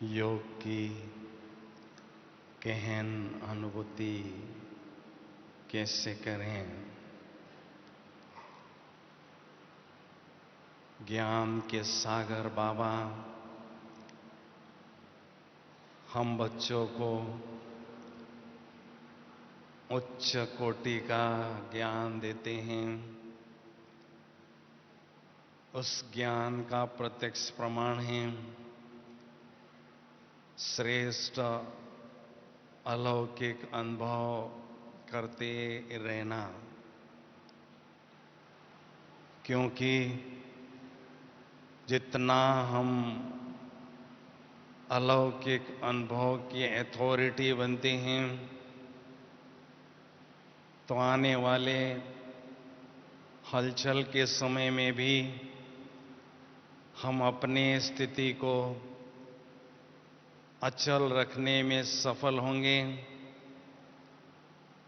योग की गहन अनुभूति कैसे करें। ज्ञान के सागर बाबा हम बच्चों को उच्च कोटि का ज्ञान देते हैं। उस ज्ञान का प्रत्यक्ष प्रमाण है श्रेष्ठ अलौकिक अनुभव करते रहना, क्योंकि जितना हम अलौकिक अनुभव की अथॉरिटी बनते हैं, तो आने वाले हलचल के समय में भी हम अपनी स्थिति को अचल रखने में सफल होंगे।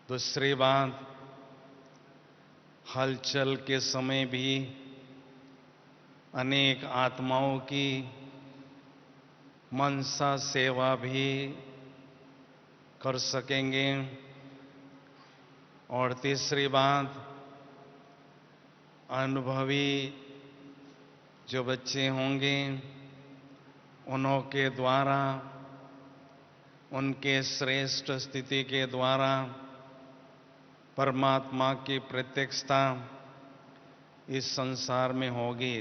दूसरी बात, हलचल के समय भी अनेक आत्माओं की मनसा सेवा भी कर सकेंगे। और तीसरी बात, अनुभवी जो बच्चे होंगे उन्हों के द्वारा, उनके श्रेष्ठ स्थिति के द्वारा परमात्मा की प्रत्यक्षता इस संसार में होगी।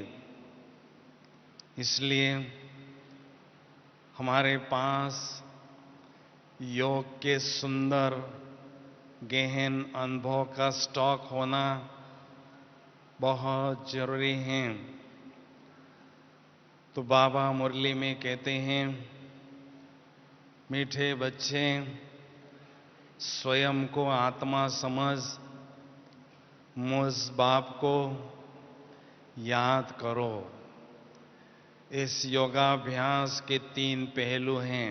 इसलिए हमारे पास योग के सुंदर गहन अनुभव का स्टॉक होना बहुत जरूरी है। तो बाबा मुरली में कहते हैं, मीठे बच्चे स्वयं को आत्मा समझ मुझ बाप को याद करो। इस योगाभ्यास के 3 पहलू हैं।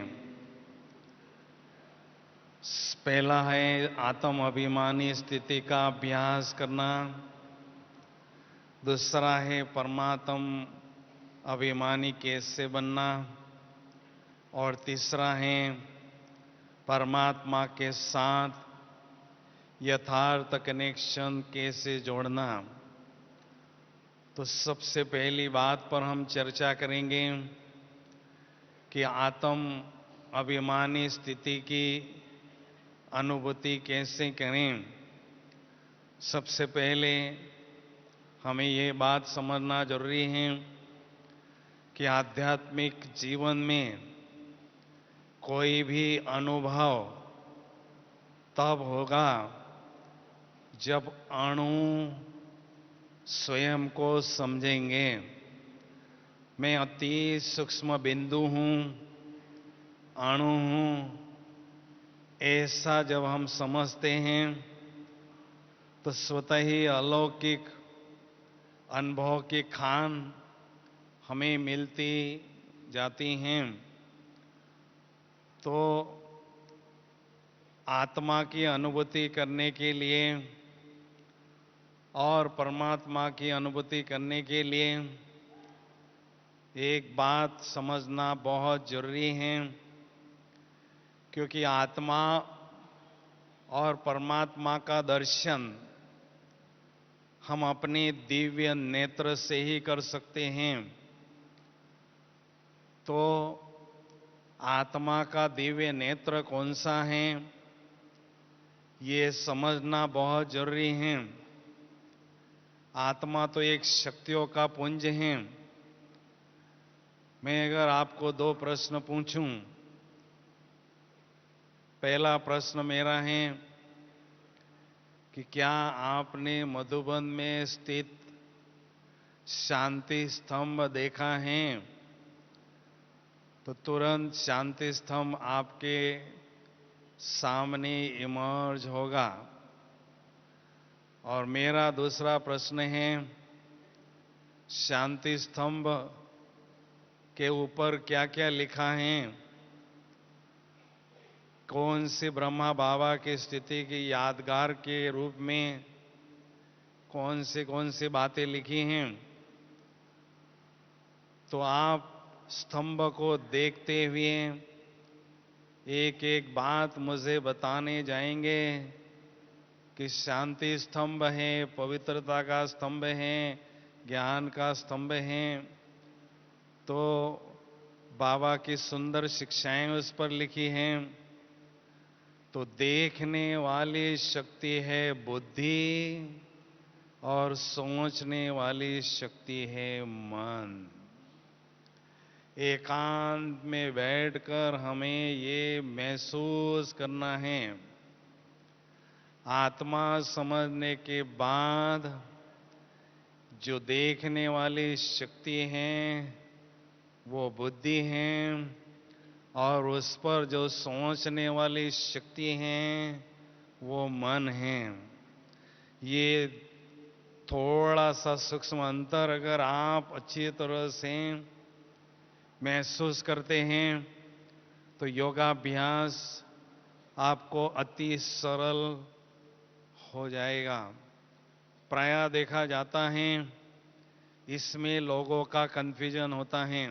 पहला है आत्म अभिमानी स्थिति का अभ्यास करना। दूसरा है परमात्म अभिमानी कैसे बनना। और तीसरा है परमात्मा के साथ यथार्थ कनेक्शन कैसे जोड़ना। तो सबसे पहली बात पर हम चर्चा करेंगे कि आत्म अभिमानी स्थिति की अनुभूति कैसे करें। सबसे पहले हमें ये बात समझना जरूरी है कि आध्यात्मिक जीवन में कोई भी अनुभव तब होगा जब अणु स्वयं को समझेंगे। मैं अति सूक्ष्म बिंदु हूं, अणु हूं, ऐसा जब हम समझते हैं तो स्वतः ही अलौकिक अनुभव की खान हमें मिलती जाती हैं। तो आत्मा की अनुभूति करने के लिए और परमात्मा की अनुभूति करने के लिए एक बात समझना बहुत जरूरी है, क्योंकि आत्मा और परमात्मा का दर्शन हम अपने दिव्य नेत्र से ही कर सकते हैं। तो आत्मा का दिव्य नेत्र कौन सा है, ये समझना बहुत जरूरी है। आत्मा तो एक शक्तियों का पुंज है। मैं अगर आपको 2 प्रश्न पूछूं, पहला प्रश्न मेरा है कि क्या आपने मधुबन में स्थित शांति स्तंभ देखा है? तो तुरंत शांति स्तंभ आपके सामने इमर्ज होगा। और मेरा दूसरा प्रश्न है, शांति स्तंभ के ऊपर क्या क्या लिखा है? कौन सी ब्रह्मा बाबा की स्थिति की यादगार के रूप में कौन सी बातें लिखी हैं? तो आप स्तंभ को देखते हुए एक एक बात मुझे बताने जाएंगे कि शांति स्तंभ है, पवित्रता का स्तंभ है, ज्ञान का स्तंभ है। तो बाबा की सुंदर शिक्षाएं उस पर लिखी हैं। तो देखने वाली शक्ति है बुद्धि और सोचने वाली शक्ति है मन। एकांत में बैठकर हमें ये महसूस करना है। आत्मा समझने के बाद जो देखने वाली शक्ति है वो बुद्धि है, और उस पर जो सोचने वाली शक्ति है वो मन है। ये थोड़ा सा सूक्ष्म अंतर अगर आप अच्छी तरह से महसूस करते हैं तो योगाभ्यास आपको अति सरल हो जाएगा। प्रायः देखा जाता है इसमें लोगों का कंफ्यूजन होता है,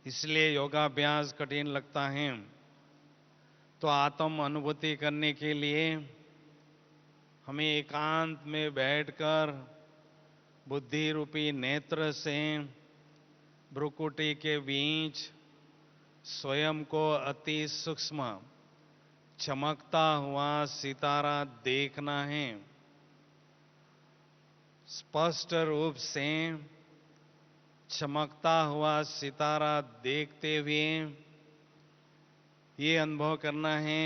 इसलिए योगाभ्यास कठिन लगता है। तो आत्म अनुभूति करने के लिए हमें एकांत में बैठकर बुद्धि रूपी नेत्र से भ्रुकुटी के बीच स्वयं को अति सूक्ष्म चमकता हुआ सितारा देखना है। स्पष्ट रूप से चमकता हुआ सितारा देखते हुए ये अनुभव करना है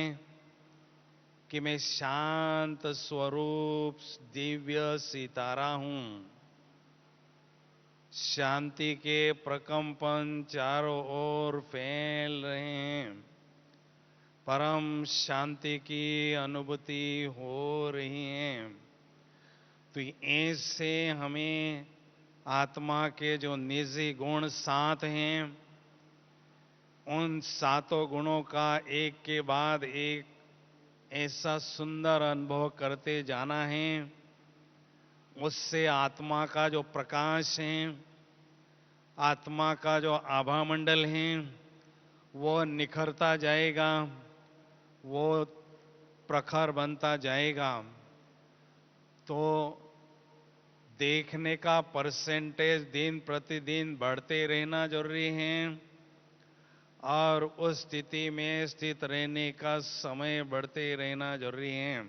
कि मैं शांत स्वरूप दिव्य सितारा हूं। शांति के प्रकंपन चारों ओर फैल रहे हैं। परम शांति की अनुभूति हो रही है। तो ऐसे हमें आत्मा के जो निजी गुण 7 हैं, उन 7 गुणों का एक के बाद एक ऐसा सुंदर अनुभव करते जाना है। उससे आत्मा का जो प्रकाश है, आत्मा का जो आभा मंडल है, वो निखरता जाएगा, वो प्रखर बनता जाएगा। तो देखने का परसेंटेज दिन प्रतिदिन बढ़ते रहना जरूरी है, और उस स्थिति में स्थित रहने का समय बढ़ते रहना जरूरी है।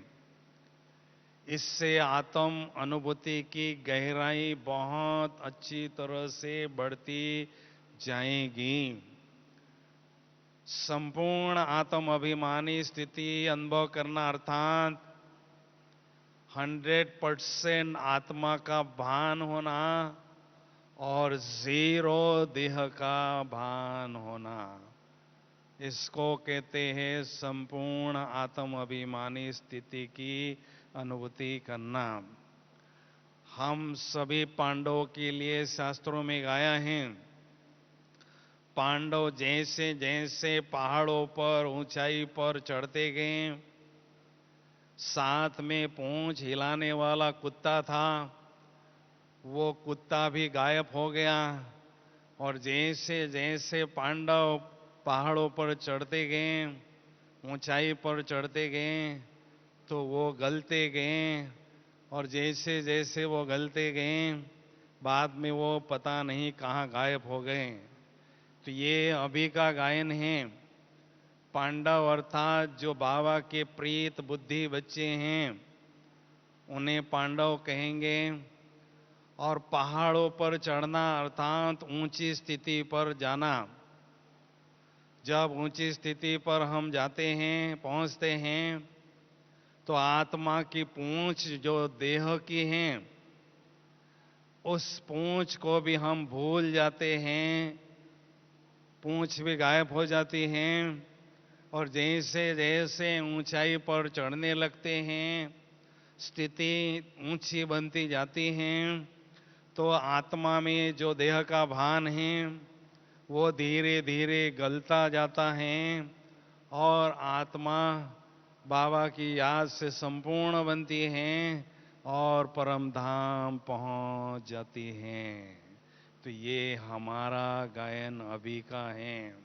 इससे आत्म अनुभूति की गहराई बहुत अच्छी तरह से बढ़ती जाएगी। संपूर्ण आत्म अभिमानी स्थिति अनुभव करना अर्थात 100% आत्मा का भान होना और 0 देह का भान होना, इसको कहते हैं संपूर्ण आत्म अभिमानी स्थिति की अनुभूति करना। हम सभी पांडवों के लिए शास्त्रों में गाया है, पांडव जैसे जैसे पहाड़ों पर ऊंचाई पर चढ़ते गए, साथ में पूंछ हिलाने वाला कुत्ता था, वो कुत्ता भी गायब हो गया। और जैसे जैसे पांडव पहाड़ों पर चढ़ते गए, ऊंचाई पर चढ़ते गए, तो वो गलते गए, और जैसे जैसे वो गलते गए, बाद में वो पता नहीं कहाँ गायब हो गए। तो ये अभी का गायन है। पांडव अर्थात जो बाबा के प्रीत बुद्धि बच्चे हैं, उन्हें पांडव कहेंगे। और पहाड़ों पर चढ़ना अर्थात ऊंची स्थिति पर जाना। जब ऊंची स्थिति पर हम जाते हैं, पहुंचते हैं, तो आत्मा की पूंछ जो देह की है, उस पूंछ को भी हम भूल जाते हैं, पूंछ भी गायब हो जाती है। और जैसे जैसे ऊंचाई पर चढ़ने लगते हैं, स्थिति ऊंची बनती जाती है, तो आत्मा में जो देह का भान है वो धीरे धीरे गलता जाता है, और आत्मा बाबा की याद से संपूर्ण बनती है और परम धाम पहुंच जाती है। तो ये हमारा गायन अभी का है।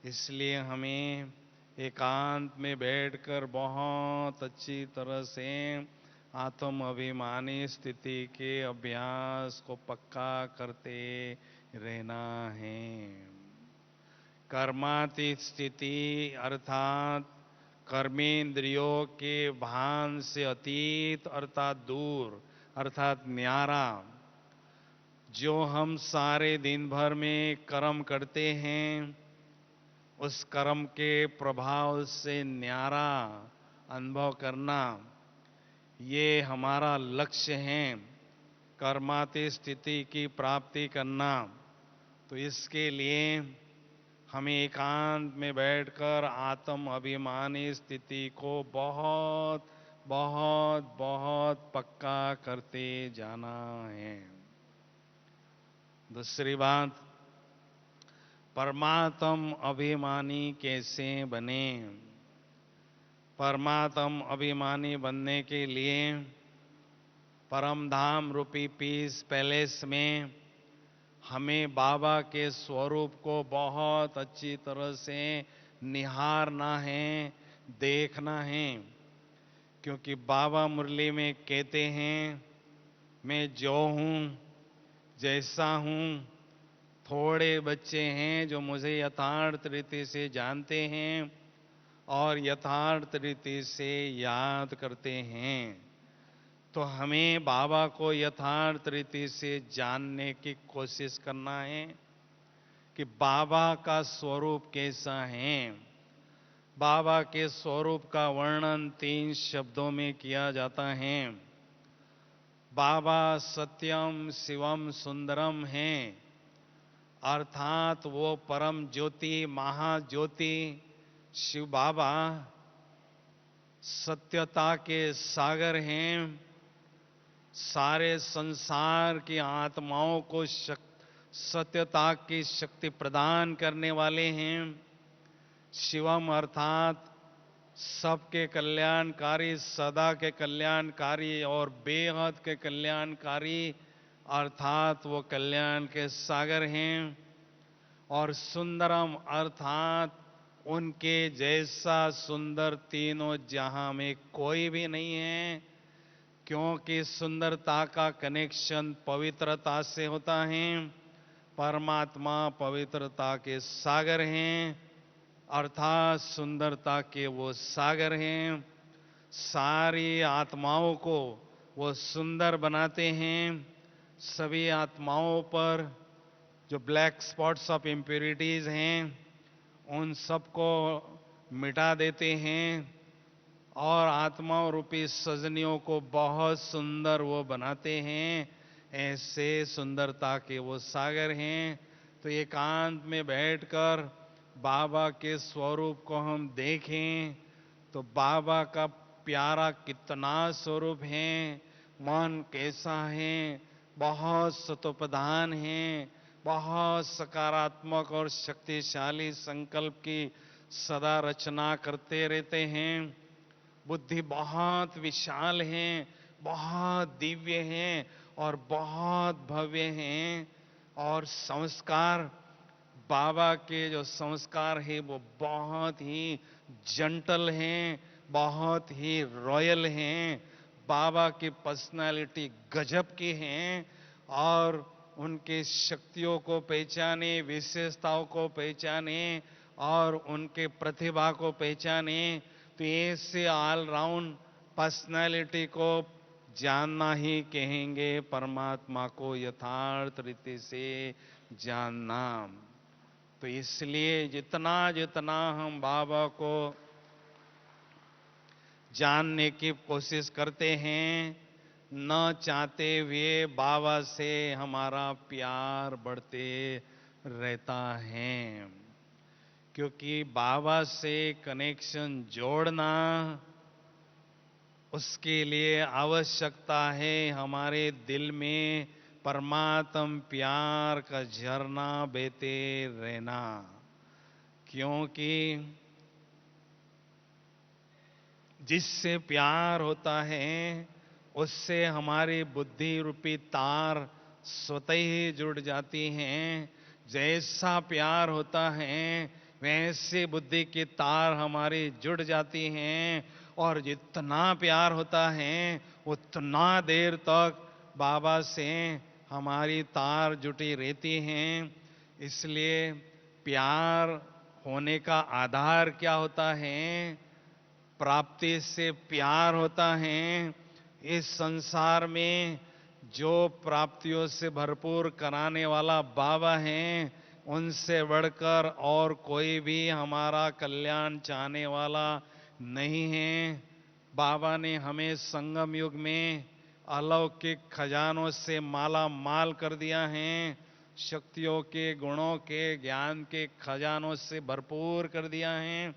इसलिए हमें एकांत में बैठकर बहुत अच्छी तरह से आत्म अभिमानी स्थिति के अभ्यास को पक्का करते रहना है। कर्मातीत स्थिति अर्थात कर्मेंद्रियों के भान से अतीत अर्थात दूर अर्थात न्यारा, जो हम सारे दिन भर में कर्म करते हैं उस कर्म के प्रभाव से न्यारा अनुभव करना, ये हमारा लक्ष्य है। कर्मातीत स्थिति की प्राप्ति करना। तो इसके लिए हमें एकांत में बैठकर आत्म अभिमानी स्थिति को बहुत बहुत बहुत पक्का करते जाना है। दूसरी बात, परमात्म अभिमानी कैसे बने? परमात्म अभिमानी बनने के लिए परम धाम रूपी पीस पैलेस में हमें बाबा के स्वरूप को बहुत अच्छी तरह से निहारना है, देखना है। क्योंकि बाबा मुरली में कहते हैं, मैं जो हूं जैसा हूं, थोड़े बच्चे हैं जो मुझे यथार्थ रीति से जानते हैं और यथार्थ रीति से याद करते हैं। तो हमें बाबा को यथार्थ रीति से जानने की कोशिश करना है कि बाबा का स्वरूप कैसा है। बाबा के स्वरूप का वर्णन 3 शब्दों में किया जाता है। बाबा सत्यम शिवम सुंदरम हैं, अर्थात वो परम ज्योति महाज्योति शिव बाबा सत्यता के सागर हैं। सारे संसार की आत्माओं को सत्यता की शक्ति प्रदान करने वाले हैं। शिवम अर्थात सबके कल्याणकारी, सदा के कल्याणकारी और बेहद के कल्याणकारी, अर्थात वो कल्याण के सागर हैं। और सुंदरम अर्थात उनके जैसा सुंदर तीनों जहां में कोई भी नहीं है। क्योंकि सुंदरता का कनेक्शन पवित्रता से होता है। परमात्मा पवित्रता के सागर हैं, अर्थात सुंदरता के वो सागर हैं। सारी आत्माओं को वो सुंदर बनाते हैं। सभी आत्माओं पर जो ब्लैक स्पॉट्स ऑफ इम्प्योरिटीज हैं उन सबको मिटा देते हैं और आत्माओं रूपी सजनियों को बहुत सुंदर वो बनाते हैं। ऐसे सुंदरता के वो सागर हैं। तो एकांत में बैठकर बाबा के स्वरूप को हम देखें तो बाबा का प्यारा कितना स्वरूप है, मन कैसा है, बहुत सतोप्रधान है, बहुत सकारात्मक और शक्तिशाली संकल्प की सदा रचना करते रहते हैं। बुद्धि बहुत विशाल है, बहुत दिव्य है और बहुत भव्य हैं। और संस्कार, बाबा के जो संस्कार है वो बहुत ही जंटल हैं, बहुत ही रॉयल हैं। बाबा की पर्सनालिटी गजब की हैं और उनके शक्तियों को पहचाने, विशेषताओं को पहचाने और उनके प्रतिभा को पहचाने। तो ऐसे ऑल राउंड पर्सनालिटी को जानना ही कहेंगे परमात्मा को यथार्थ रीति से जानना। तो इसलिए जितना जितना हम बाबा को जानने की कोशिश करते हैं, न चाहते हुए बाबा से हमारा प्यार बढ़ते रहता है। क्योंकि बाबा से कनेक्शन जोड़ना, उसके लिए आवश्यकता है हमारे दिल में परमात्म प्यार का झरना बहते रहना। क्योंकि जिससे प्यार होता है उससे हमारी बुद्धि रूपी तार स्वतः ही जुड़ जाती हैं। जैसा प्यार होता है वैसे बुद्धि की तार हमारी जुड़ जाती हैं, और जितना प्यार होता है उतना देर तक बाबा से हमारी तार जुटी रहती हैं। इसलिए प्यार होने का आधार क्या होता है? प्राप्ति से प्यार होता है। इस संसार में जो प्राप्तियों से भरपूर कराने वाला बाबा है, उनसे बढ़कर और कोई भी हमारा कल्याण चाहने वाला नहीं है। बाबा ने हमें संगम युग में अलौकिक खजानों से माला माल कर दिया है। शक्तियों के, गुणों के, ज्ञान के खजानों से भरपूर कर दिया है।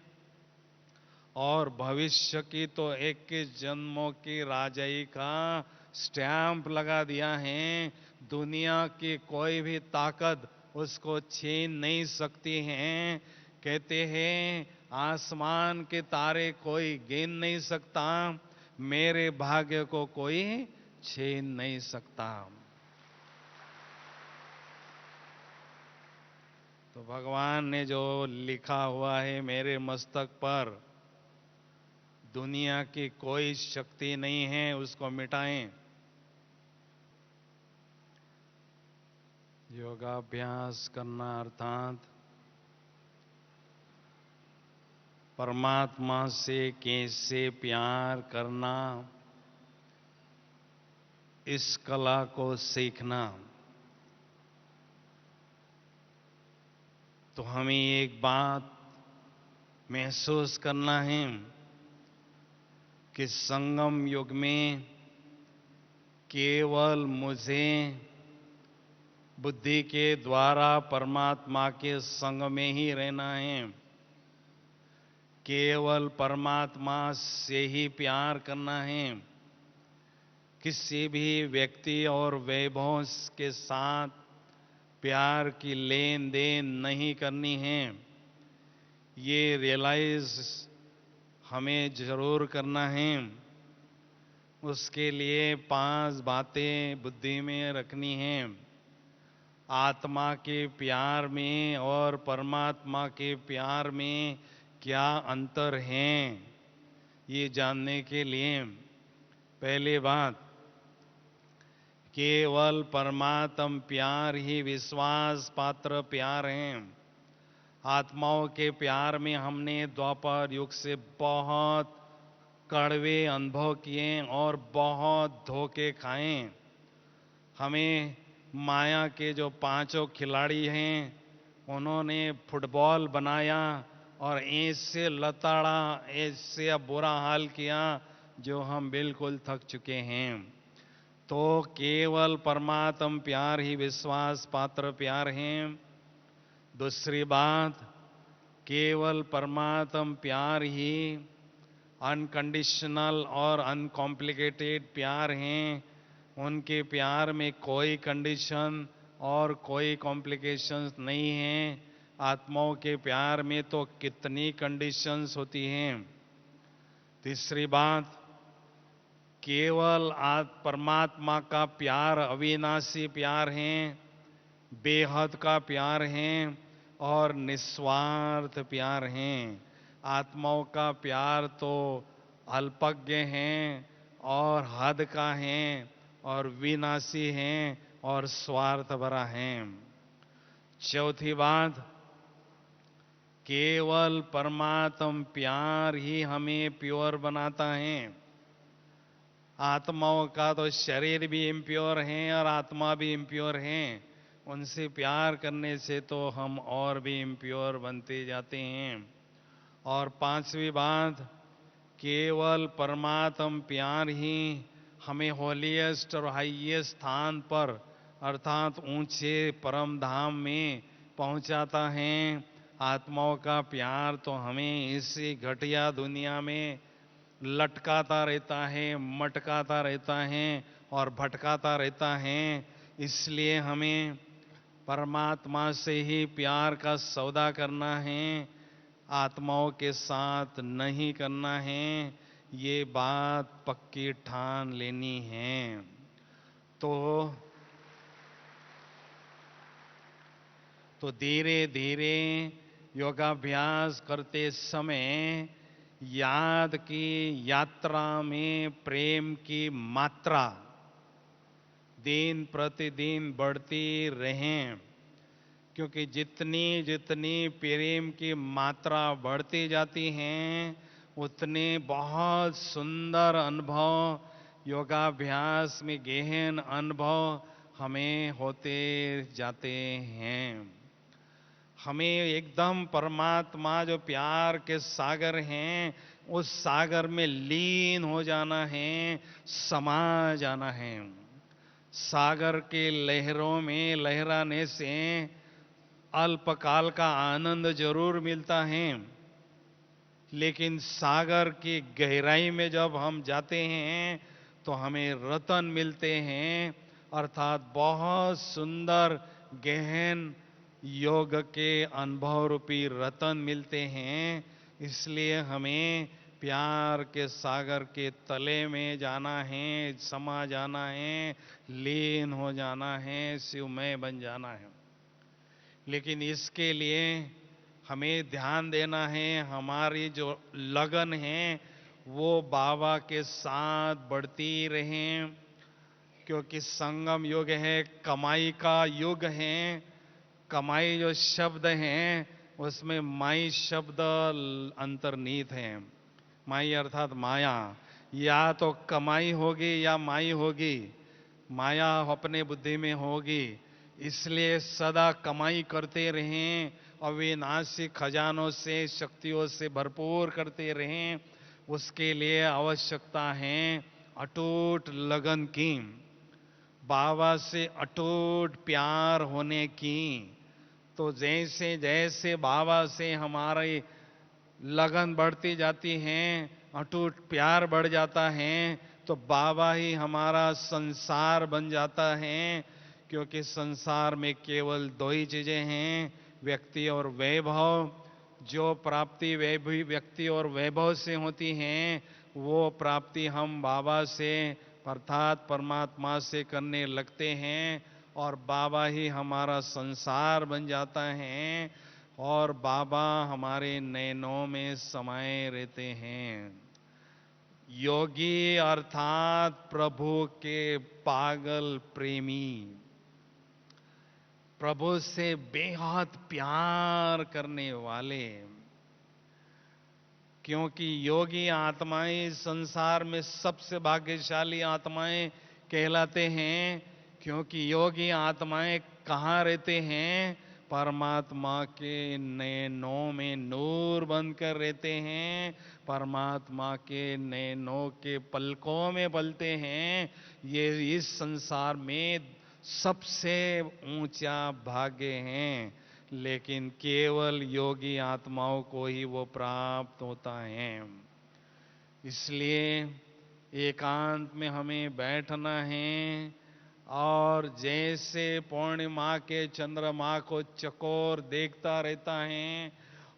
और भविष्य की तो 21 जन्मों की राजाई का स्टैंप लगा दिया है। दुनिया की कोई भी ताकत उसको छीन नहीं सकती है। कहते हैं आसमान के तारे कोई गिन नहीं सकता, मेरे भाग्य को कोई छीन नहीं सकता। तो भगवान ने जो लिखा हुआ है मेरे मस्तक पर, दुनिया की कोई शक्ति नहीं है उसको मिटाएं। योगाभ्यास करना अर्थात परमात्मा से कैसे प्यार करना, इस कला को सीखना। तो हमें एक बात महसूस करना है कि संगम युग में केवल मुझे बुद्धि के द्वारा परमात्मा के संग में ही रहना है। केवल परमात्मा से ही प्यार करना है। किसी भी व्यक्ति और वैभव के साथ प्यार की लेन देन नहीं करनी है। ये रियलाइज हमें जरूर करना है। उसके लिए 5 बातें बुद्धि में रखनी हैं। आत्मा के प्यार में और परमात्मा के प्यार में क्या अंतर है, ये जानने के लिए पहली बात, केवल परमात्म प्यार ही विश्वास पात्र प्यार है। आत्माओं के प्यार में हमने द्वापर युग से बहुत कड़वे अनुभव किए और बहुत धोखे खाए। हमें माया के जो 5 खिलाड़ी हैं, उन्होंने फुटबॉल बनाया और ऐसे लताड़ा, ऐसे बुरा हाल किया जो हम बिल्कुल थक चुके हैं। तो केवल परमात्म प्यार ही विश्वास पात्र प्यार है। दूसरी बात, केवल परमात्म प्यार ही अनकंडीशनल और अनकॉम्प्लिकेटेड प्यार हैं। उनके प्यार में कोई कंडीशन और कोई कॉम्प्लिकेशंस नहीं हैं। आत्माओं के प्यार में तो कितनी कंडीशंस होती हैं। तीसरी बात, केवल परमात्मा का प्यार अविनाशी प्यार है, बेहद का प्यार है और निस्वार्थ प्यार है। आत्माओं का प्यार तो अल्पज्ञ है और हद का है और विनाशी है और स्वार्थ भरा है। चौथी बात, केवल परमात्म प्यार ही हमें प्योर बनाता है। आत्माओं का तो शरीर भी इम्प्योर है और आत्मा भी इम्प्योर है। उनसे प्यार करने से तो हम और भी इम्प्योर बनते जाते हैं। और 5वीं बात, केवल परमात्म प्यार ही हमें होलीएस्ट और हाईएस्ट स्थान पर अर्थात ऊंचे परम धाम में पहुंचाता है। आत्माओं का प्यार तो हमें इसी घटिया दुनिया में लटकाता रहता है, मटकाता रहता है और भटकाता रहता है। इसलिए हमें परमात्मा से ही प्यार का सौदा करना है, आत्माओं के साथ नहीं करना है। ये बात पक्की ठान लेनी है। तो तो धीरे धीरे योगाभ्यास करते समय याद की यात्रा में प्रेम की मात्रा दिन प्रतिदिन बढ़ती रहें, क्योंकि जितनी जितनी प्रेम की मात्रा बढ़ती जाती है उतने बहुत सुंदर अनुभव, योगाभ्यास में गहन अनुभव हमें होते जाते हैं। हमें एकदम परमात्मा जो प्यार के सागर हैं उस सागर में लीन हो जाना है, समा जाना है। सागर के लहरों में लहराने से अल्पकाल का आनंद जरूर मिलता है, लेकिन सागर की गहराई में जब हम जाते हैं तो हमें रतन मिलते हैं, अर्थात बहुत सुंदर गहन योग के अनुभव रूपी रतन मिलते हैं। इसलिए हमें प्यार के सागर के तले में जाना है, समा जाना है, लीन हो जाना है, शिवमय बन जाना है। लेकिन इसके लिए हमें ध्यान देना है, हमारी जो लगन है वो बाबा के साथ बढ़ती रहें, क्योंकि संगम युग है, कमाई का युग है। कमाई जो शब्द है उसमें माई शब्द अंतर्निहित है। माई अर्थात माया, या तो कमाई होगी या माई होगी, माया अपने बुद्धि में होगी। इसलिए सदा कमाई करते रहें, अविनाशी खजानों से, शक्तियों से भरपूर करते रहें। उसके लिए आवश्यकता है अटूट लगन की, बाबा से अटूट प्यार होने की। तो जैसे जैसे बाबा से हमारी लगन बढ़ती जाती है, अटूट प्यार बढ़ जाता है, तो बाबा ही हमारा संसार बन जाता है। क्योंकि संसार में केवल दो ही चीजें हैं, व्यक्ति और वैभव। जो प्राप्ति वैभवी व्यक्ति और वैभव से होती हैं, वो प्राप्ति हम बाबा से अर्थात परमात्मा से करने लगते हैं, और बाबा ही हमारा संसार बन जाता है, और बाबा हमारे नैनों में समाये रहते हैं। योगी अर्थात प्रभु के पागल प्रेमी, प्रभु से बेहद प्यार करने वाले। क्योंकि योगी आत्माएं संसार में सबसे भाग्यशाली आत्माएं कहलाते हैं, क्योंकि योगी आत्माएं कहाँ रहते हैं? परमात्मा के नैनों में नूर बनकर रहते हैं, परमात्मा के नैनों के पलकों में पलते हैं। ये इस संसार में सबसे ऊंचा भाग्य है, लेकिन केवल योगी आत्माओं को ही वो प्राप्त होता है। इसलिए एकांत में हमें बैठना है, और जैसे पूर्णिमा के चंद्रमा को चकोर देखता रहता है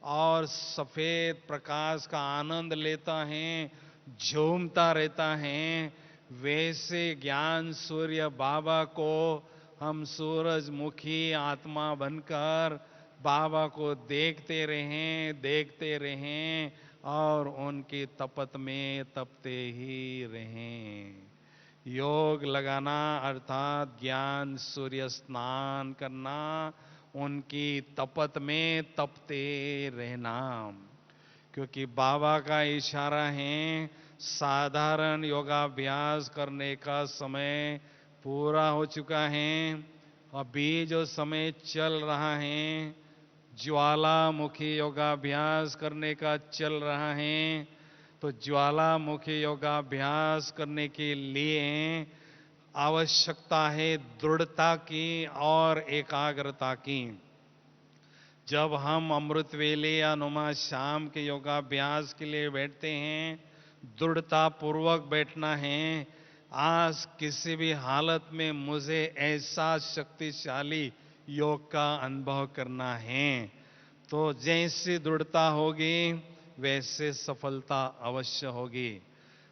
और सफेद प्रकाश का आनंद लेता है, झूमता रहता है, वैसे ज्ञान सूर्य बाबा को हम सूरजमुखी आत्मा बनकर बाबा को देखते रहें और उनकी तपत में तपते ही रहें। योग लगाना अर्थात ज्ञान सूर्य स्नान करना, उनकी तपत में तपते रहना। क्योंकि बाबा का इशारा है, साधारण योगाभ्यास करने का समय पूरा हो चुका है, अभी जो समय चल रहा है ज्वालामुखी योगाभ्यास करने का चल रहा है। तो ज्वालामुखी योगाभ्यास करने के लिए आवश्यकता है दृढ़ता की और एकाग्रता की। जब हम अमृत वेले या नुमा शाम के योगाभ्यास के लिए बैठते हैं, दृढ़ता पूर्वक बैठना है। आज किसी भी हालत में मुझे ऐसा शक्तिशाली योग का अनुभव करना है। तो जैसी दृढ़ता होगी वैसे सफलता अवश्य होगी।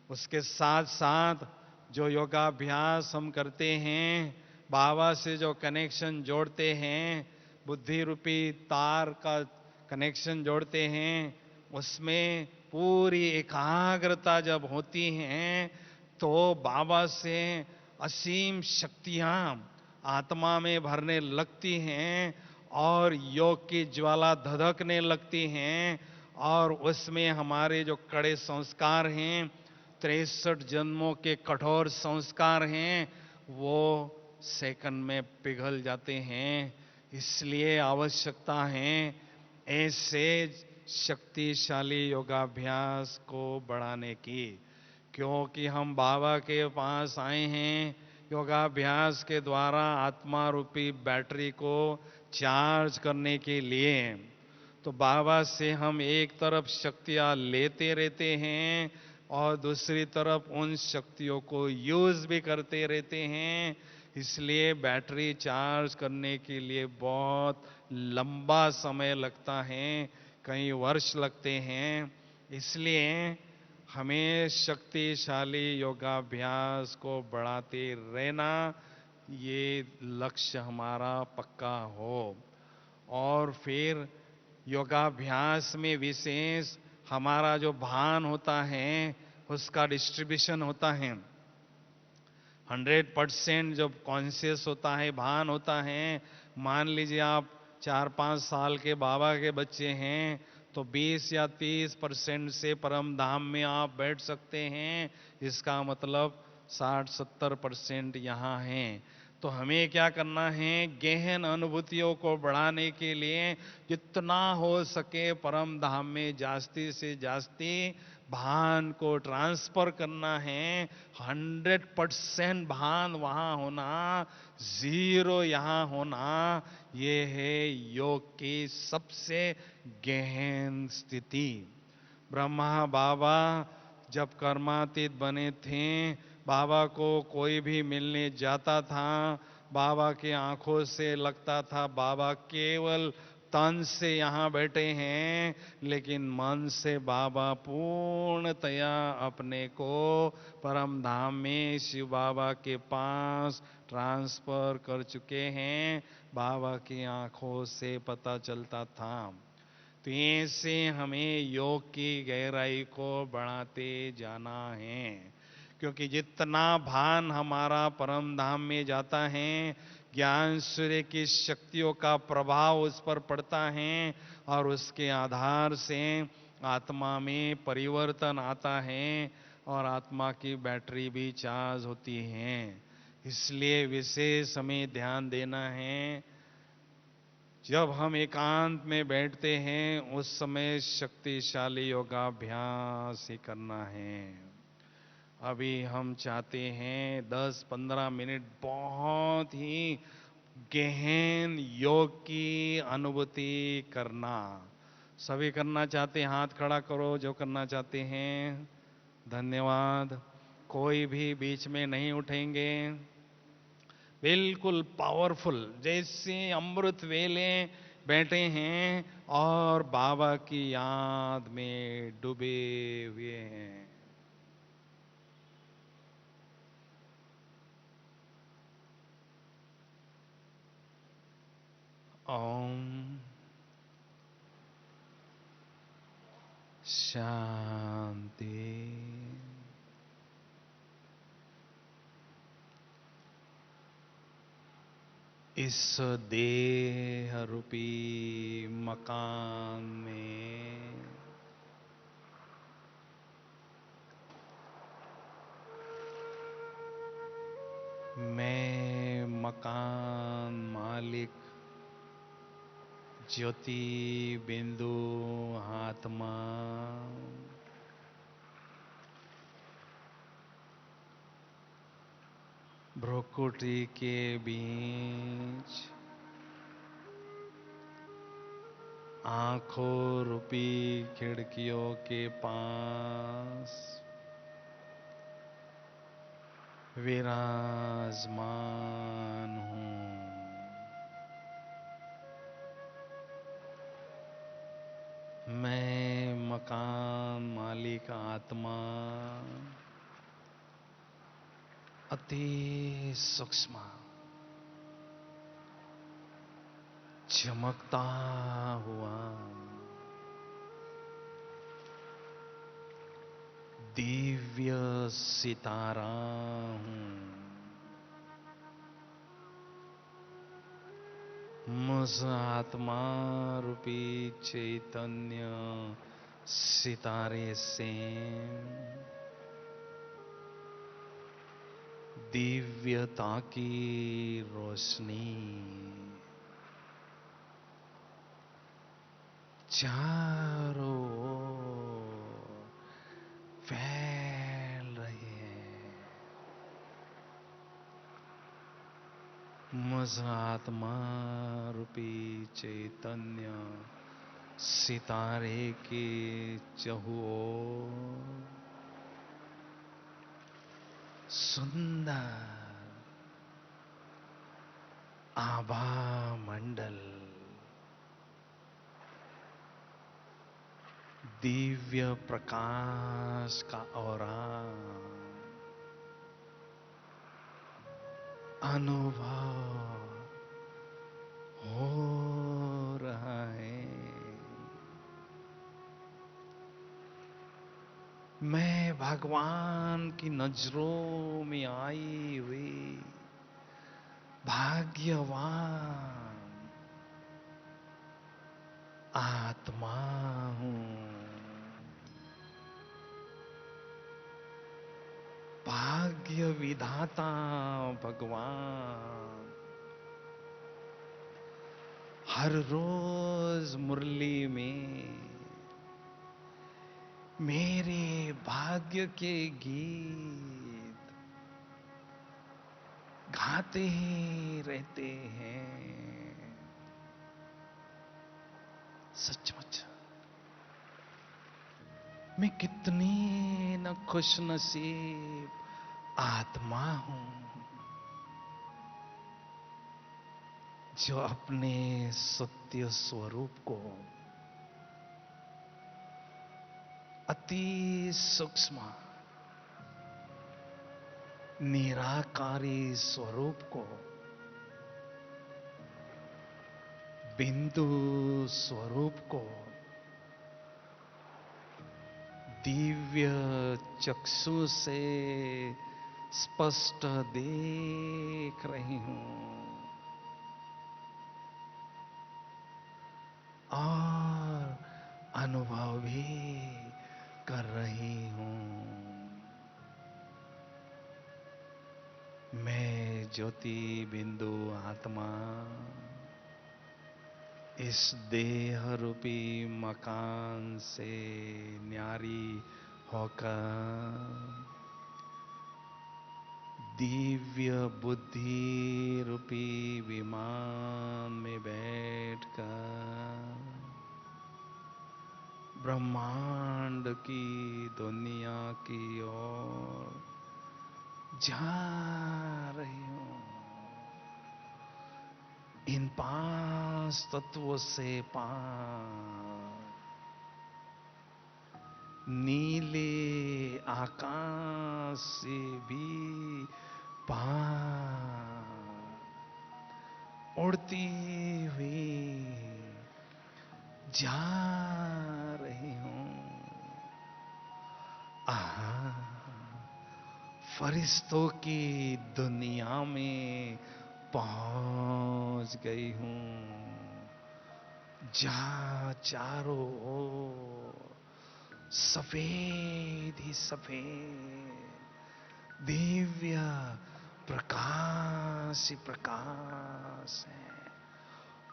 उसके साथ साथ जो योगाभ्यास हम करते हैं, बाबा से जो कनेक्शन जोड़ते हैं, बुद्धि रूपी तार का कनेक्शन जोड़ते हैं, उसमें पूरी एकाग्रता जब होती है तो बाबा से असीम शक्तियां आत्मा में भरने लगती हैं और योग की ज्वाला धधकने लगती हैं और उसमें हमारे जो कड़े संस्कार हैं, 63 जन्मों के कठोर संस्कार हैं, वो सेकंड में पिघल जाते हैं। इसलिए आवश्यकता है ऐसे शक्तिशाली योगाभ्यास को बढ़ाने की, क्योंकि हम बाबा के पास आए हैं योगाभ्यास के द्वारा आत्मा रूपी बैटरी को चार्ज करने के लिए। तो बाबा से हम एक तरफ शक्तियां लेते रहते हैं और दूसरी तरफ उन शक्तियों को यूज भी करते रहते हैं। इसलिए बैटरी चार्ज करने के लिए बहुत लंबा समय लगता है, कई वर्ष लगते हैं। इसलिए हमें शक्तिशाली योगाभ्यास को बढ़ाते रहना, ये लक्ष्य हमारा पक्का हो। और फिर योगाभ्यास में विशेष हमारा जो भान होता है उसका डिस्ट्रीब्यूशन होता है। 100% जब कॉन्शियस होता है, भान होता है, मान लीजिए आप 4-5 साल के बाबा के बच्चे हैं तो 20 या 30% से परम धाम में आप बैठ सकते हैं। इसका मतलब 60-70% यहाँ हैं। तो हमें क्या करना है, गहन अनुभूतियों को बढ़ाने के लिए जितना हो सके परम धाम में जास्ती से जास्ती भान को ट्रांसफर करना है। 100% भान वहां होना, 0 यहाँ होना, ये है योग की सबसे गहन स्थिति। ब्रह्मा बाबा जब कर्मातीत बने थे, बाबा को कोई भी मिलने जाता था, बाबा की आंखों से लगता था बाबा केवल तन से यहाँ बैठे हैं, लेकिन मन से बाबा पूर्णतया अपने को परम धाम में शिव बाबा के पास ट्रांसफर कर चुके हैं। बाबा की आंखों से पता चलता था। तो ऐसे हमें योग की गहराई को बढ़ाते जाना है, क्योंकि जितना भान हमारा परम धाम में जाता है, ज्ञान सूर्य की शक्तियों का प्रभाव उस पर पड़ता है और उसके आधार से आत्मा में परिवर्तन आता है और आत्मा की बैटरी भी चार्ज होती है। इसलिए विशेष हमें ध्यान देना है। जब हम एकांत में बैठते हैं उस समय शक्तिशाली योगाभ्यास ही करना है। अभी हम चाहते हैं 10-15 मिनट बहुत ही गहन योग की अनुभूति करना। सभी करना चाहते हैं, हाथ खड़ा करो जो करना चाहते हैं। धन्यवाद। कोई भी बीच में नहीं उठेंगे। बिल्कुल पावरफुल, जैसे अमृत वेले बैठे हैं और बाबा की याद में डूबे हुए हैं। ओम शांति। इस देह रूपी मकान में मैं मकान मालिक ज्योति बिंदु आत्मा भ्रुकुटी के बीच आंखों रूपी खिड़कियों के पास विराजमान हूँ। मैं मकान मालिक आत्मा अति सूक्ष्म चमकता हुआ दिव्य सितारा हूं। मुझ आत्मा रूपी चैतन्य सितारे से दिव्यता की रोशनी चारों ओर फैल रही है। मुझ आत्मा रूपी चैतन्य सितारे के चहुओर सुंदर आभा मंडल दिव्य प्रकाश का औरा अनुभव हो रहा है। मैं भगवान की नजरों में आई हुई भाग्यवान आत्मा हूं। भाग्य विधाता भगवान हर रोज मुरली में मेरे भाग्य के गीत गाते ही रहते हैं। सचमुच मैं कितनी न खुशनसीब आत्मा हूं जो अपने सत्य स्वरूप को अति सूक्ष्म निराकारी स्वरूप को बिंदु स्वरूप को दिव्य चक्षु से स्पष्ट देख रही हूं और अनुभव भी कर रही हूं। मैं ज्योति बिंदु आत्मा इस देह रूपी मकान से न्यारी होकर दिव्य बुद्धि रूपी विमान में बैठकर ब्रह्मांड की दुनिया की ओर जा रही हूं। इन पांच तत्वों से पार नीले आकाश से भी पार उड़ती हुई जा रही हूं। आहा, फरिश्तों की दुनिया में पहुंच गई हूं जहां चारों ओर सफेद ही सफेद दिव्य प्रकाश ही प्रकाश है।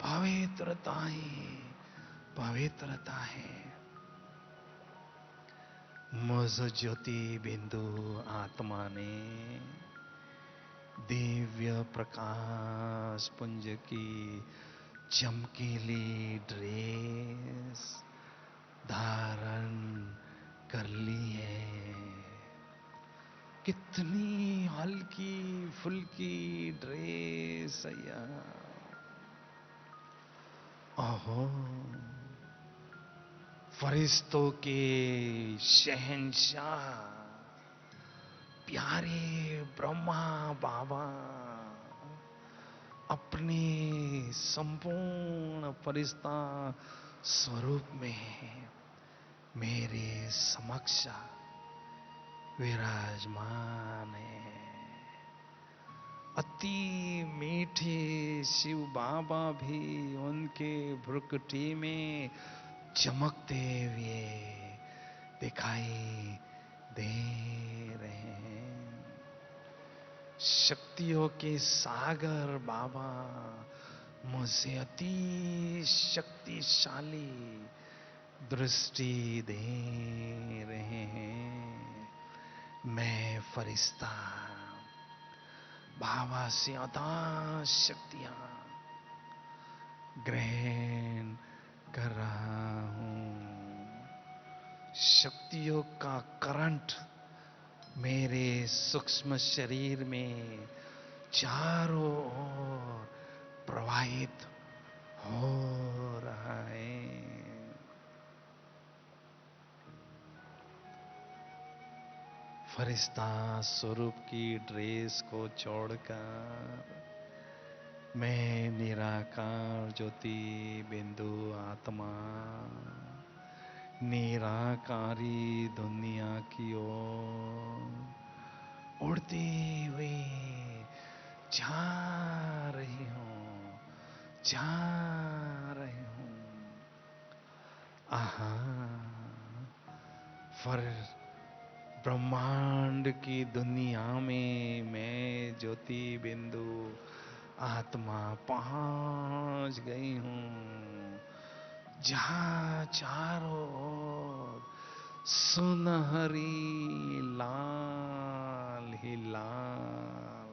पवित्रता ही पवित्रता है। मुझ ज्योति बिंदु आत्मा ने दिव्य प्रकाश पुंज की चमकीली ड्रेस धारण कर ली है। कितनी हल्की फुल्की ड्रेस है यार। ओहो, फरिश्तों के शहंशाह प्यारे ब्रह्मा बाबा अपने संपूर्ण फरिश्ता स्वरूप में मेरे समक्ष विराजमान है। अति मीठे शिव बाबा भी उनके भ्रुकुटी में चमकते हुए दिखाई दे रहे हैं। शक्तियों के सागर बाबा मुझे अति शक्तिशाली दृष्टि दे रहे हैं। मैं फरिश्ता बाबा से अथाह शक्तियां ग्रहण कर रहा हूं। शक्तियों का करंट मेरे सूक्ष्म शरीर में चारों ओर प्रवाहित हो रहा है। फरिश्ता स्वरूप की ड्रेस को छोड़कर मैं निराकार ज्योति बिंदु आत्मा निराकारी दुनिया की ओर उड़ती हुई जा रही हूँ, जा रही हूँ। आहा, ब्रह्मांड की दुनिया में मैं ज्योति बिंदु आत्मा पहुंच गई हूँ, जहाँ चारों ओर सुनहरी लाल ही लाल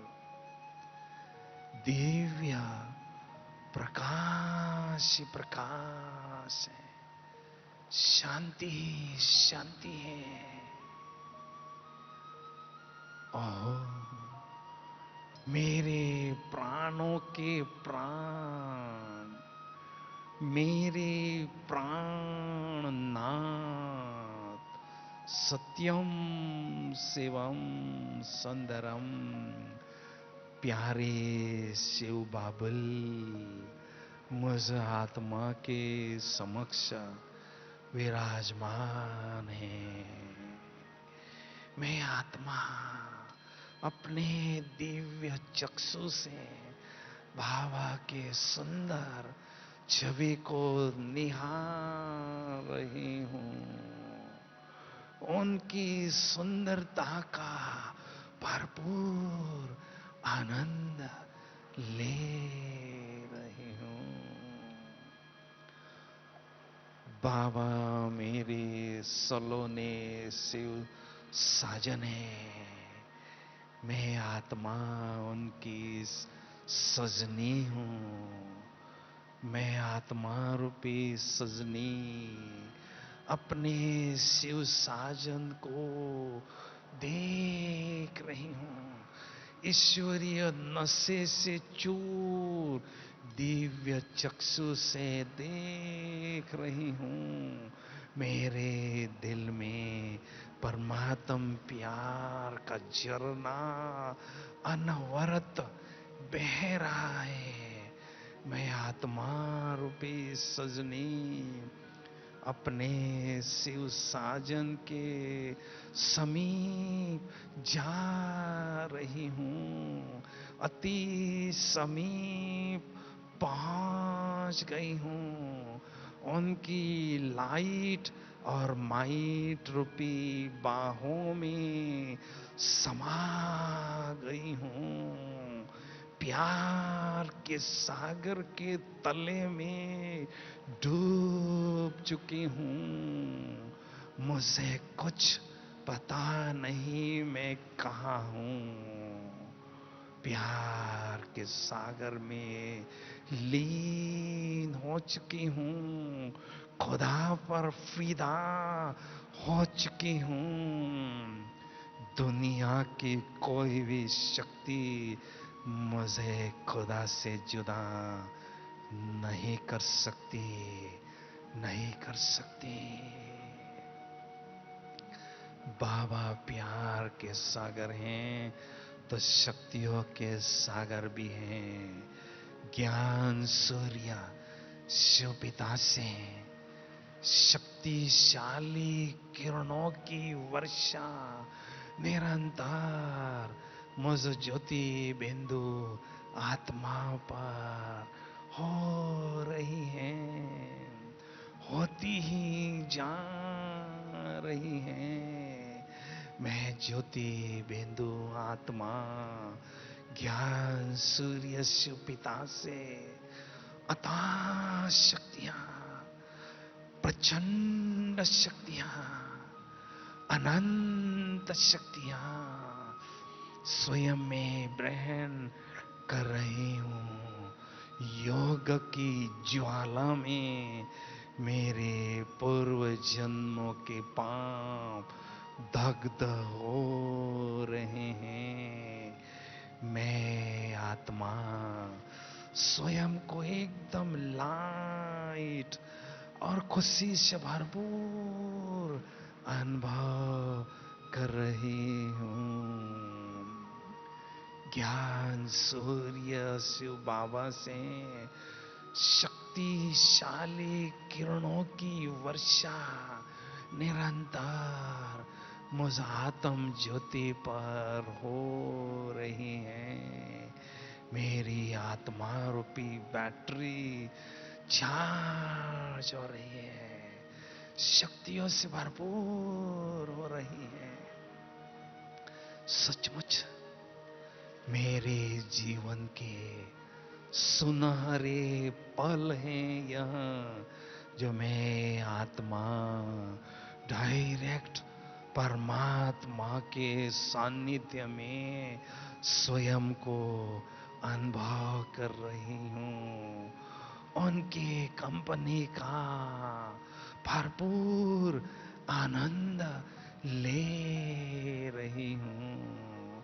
दिव्य प्रकाश ही प्रकाश है। शांति ही शांति है। ओह, मेरे प्राणों के प्राण, मेरे प्राणनाथ सत्यम शिवम सुंदरम प्यारे शिव बाबुल मुझ आत्मा के समक्ष विराजमान है। मैं आत्मा अपने दिव्य चक्षु से बाबा के सुंदर छवि को निहार रही हूँ। उनकी सुंदरता का भरपूर आनंद ले रही हूँ। बाबा मेरे सलोने शिव साजन है। मैं आत्मा उनकी सजनी हूँ। मैं आत्मा रूपी सजनी अपने शिव साजन को देख रही हूँ। ईश्वरीय नशे से चूर दिव्य चक्षु से देख रही हूँ। मेरे दिल में परमात्म प्यार का झरना अनवरत बह रहा है। मैं आत्मा रूपी सजनी अपने शिव साजन के समीप जा रही हूँ। अति समीप पहुँच गई हूँ। उनकी लाइट और माइट रूपी बाहों में समा गई हूँ। प्यार के सागर के तले में डूब चुकी हूँ। मुझे कुछ पता नहीं मैं कहाँ हूँ। प्यार के सागर में लीन हो चुकी हूँ। खुदा पर फिदा हो चुकी हूँ। दुनिया की कोई भी शक्ति मुझे खुदा से जुदा नहीं कर सकती, नहीं कर सकती। बाबा प्यार के सागर हैं तो शक्तियों के सागर भी हैं। ज्ञान सूर्य शिव पिता से शक्तिशाली किरणों की वर्षा निरंतर मुझ ज्योति बिंदु आत्मा पर हो रही है, होती ही जा रही है। मैं ज्योति बिंदु आत्मा ज्ञान सूर्य शिव पिता से अथाह शक्तियां, प्रचंड शक्तियां, अनंत शक्तियां स्वयं में ग्रहण कर रही हूं। योग की ज्वाला में मेरे पूर्व जन्मों के पाप दग्ध हो रहे हैं। मैं आत्मा स्वयं को एकदम लाइट और खुशी से भरपूर अनुभव कर रही हूँ। ज्ञान सूर्य शिव बाबा से शक्तिशाली किरणों की वर्षा निरंतर मुझ आत्म ज्योति पर हो रही है। मेरी आत्मा रूपी बैटरी चार्ज हो रही है, शक्तियों से भरपूर हो रही है। सचमुच मेरे जीवन के सुनहरे पल हैं यह, जो मैं आत्मा डायरेक्ट परमात्मा के सानिध्य में स्वयं को अनुभव कर रही हूँ। उनकी कंपनी का भरपूर आनंद ले रही हूँ।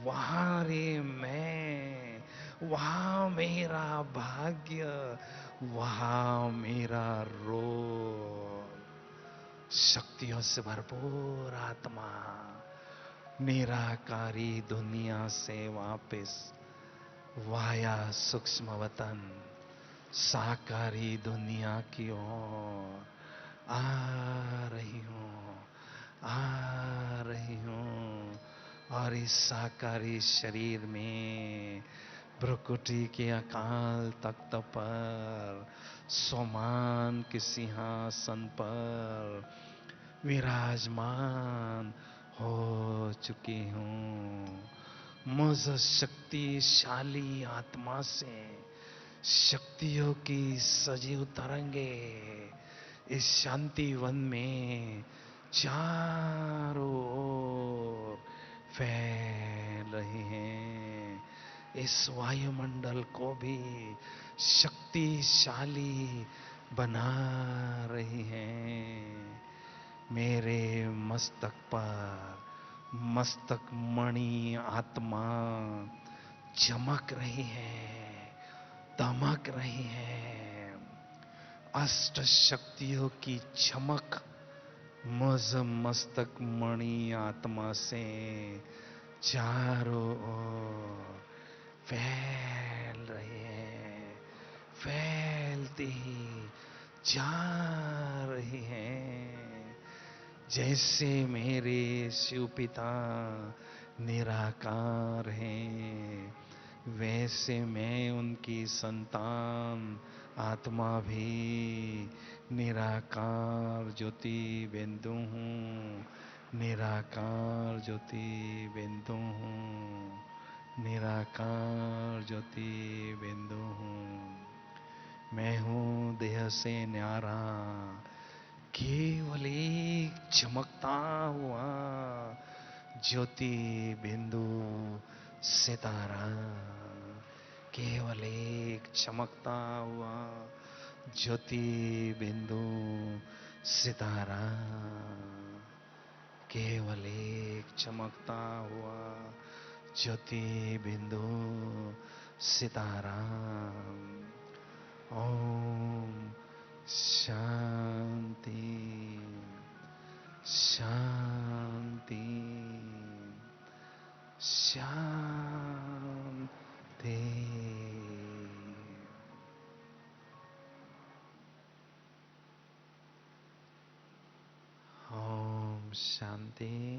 वहाँ रे मैं, वहाँ मेरा भाग्य, वहाँ मेरा रोल। शक्तियों से भरपूर आत्मा निराकारी दुनिया से वापस वाया सूक्ष्म वतन साकारी दुनिया की ओर आ रही हूँ, आ रही हूँ। और इस साकारी शरीर में भ्रुकुटी के अकाल तख्त पर सोमान के सिंहासन पर विराजमान हो चुकी हूँ। मुझ शक्तिशाली आत्मा से शक्तियों की सजीव तरंगे इस शांति वन में चारों ओर फैल रही हैं। इस वायुमंडल को भी शक्तिशाली बना रही हैं। मेरे मस्तक पर मस्तक मणि आत्मा चमक रही है, दमक रही है। अष्ट शक्तियों की चमक मुझ मस्तक मणि आत्मा से चारों ओर फैल रही है, फैलती ही जा रही है। जैसे मेरे शिव पिता निराकार हैं, वैसे मैं उनकी संतान आत्मा भी निराकार ज्योति बिंदु हूँ, निराकार ज्योति बिंदु हूँ, निराकार ज्योति बिंदु हूँ। मैं हूँ देह से न्यारा, केवल एक चमकता हुआ ज्योति बिंदु सितारा, केवल एक चमकता हुआ ज्योति बिंदु सितारा, केवल एक चमकता हुआ ज्योति बिंदु सितारा। ओम शांति शांति शांति। शांति।